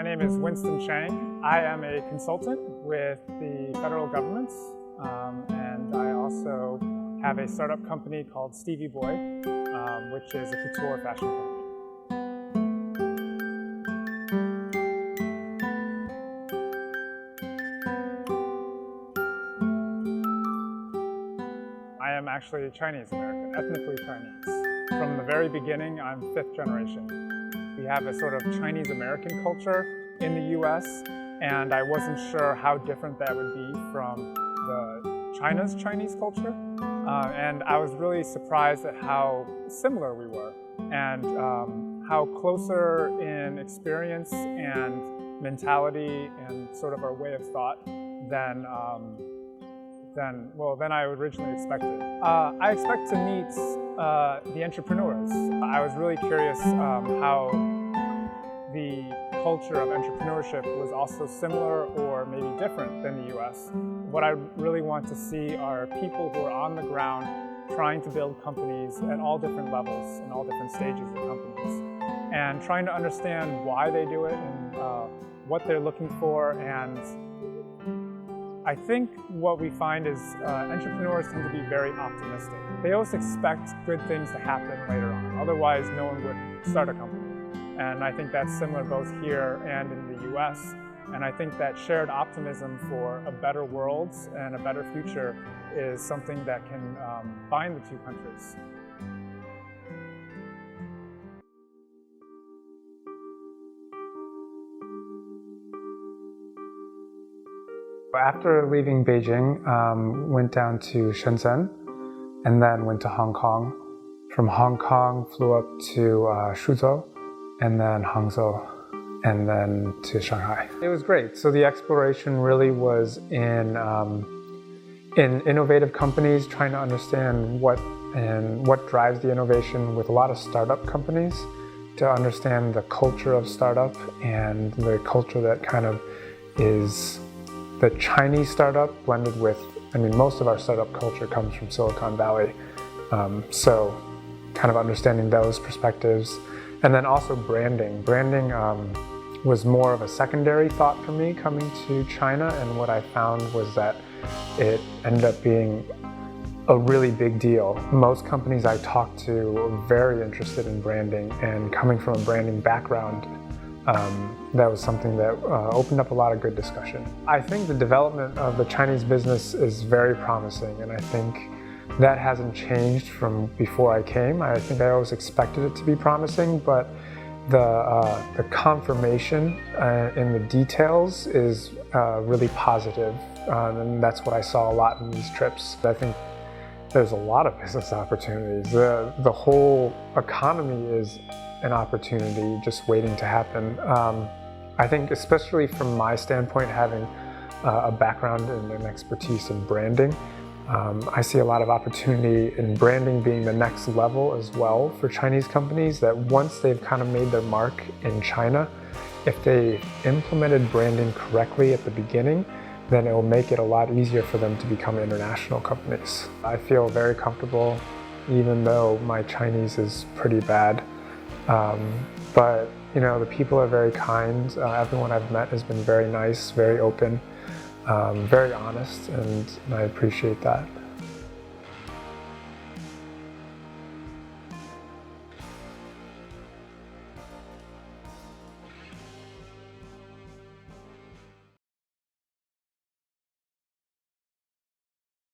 name is Winston Chang. I am a consultant with the federal government, and I also have a startup company called Stevie Boy, which is a couture fashion company. I am actually Chinese American, ethnically Chinese. From the very beginning, I'm 5th generation. We have a sort of Chinese American culture in the US, and I wasn't sure how different that would be from China's Chinese culture. And I was really surprised at how similar we were, and how closer in experience and mentality and sort of our way of thought than I originally expected. I expect to meet the entrepreneurs. I was really curious how the culture of entrepreneurship was also similar or maybe different than the US. What I really want to see are people who are on the ground trying to build companies at all different levels and all different stages of companies, and trying to understand why they do it and what they're looking for. And I think what we find is entrepreneurs tend to be very optimistic. They always expect good things to happen later on. Otherwise, no one would start a company. And I think that's similar both here and in the US. And I think that shared optimism for a better world and a better future is something that can bind the two countries. After leaving Beijing, went down to Shenzhen and then went to Hong Kong. From Hong Kong, flew up to Suzhou and then Hangzhou and then to Shanghai. It was great. So the exploration really was in innovative companies, trying to understand what drives the innovation with a lot of startup companies, to understand the culture of startup and the culture that kind of is the Chinese startup blended with, most of our startup culture comes from Silicon Valley. So kind of understanding those perspectives. And then also branding. Branding was more of a secondary thought for me coming to China, and what I found was that it ended up being a really big deal. Most companies I talked to were very interested in branding, and coming from a branding background, that was something that opened up a lot of good discussion. I think the development of the Chinese business is very promising, and I think that hasn't changed from before I came. I think I always expected it to be promising, but the confirmation in the details is really positive, and that's what I saw a lot in these trips. I think there's a lot of business opportunities. The whole economy is an opportunity just waiting to happen. I think especially from my standpoint, having a background and an expertise in branding, I see a lot of opportunity in branding being the next level as well for Chinese companies, that once they've kind of made their mark in China, if they implemented branding correctly at the beginning, then it will make it a lot easier for them to become international companies. I feel very comfortable, even though my Chinese is pretty bad. But the people are very kind. Everyone I've met has been very nice, very open, very honest, and I appreciate that.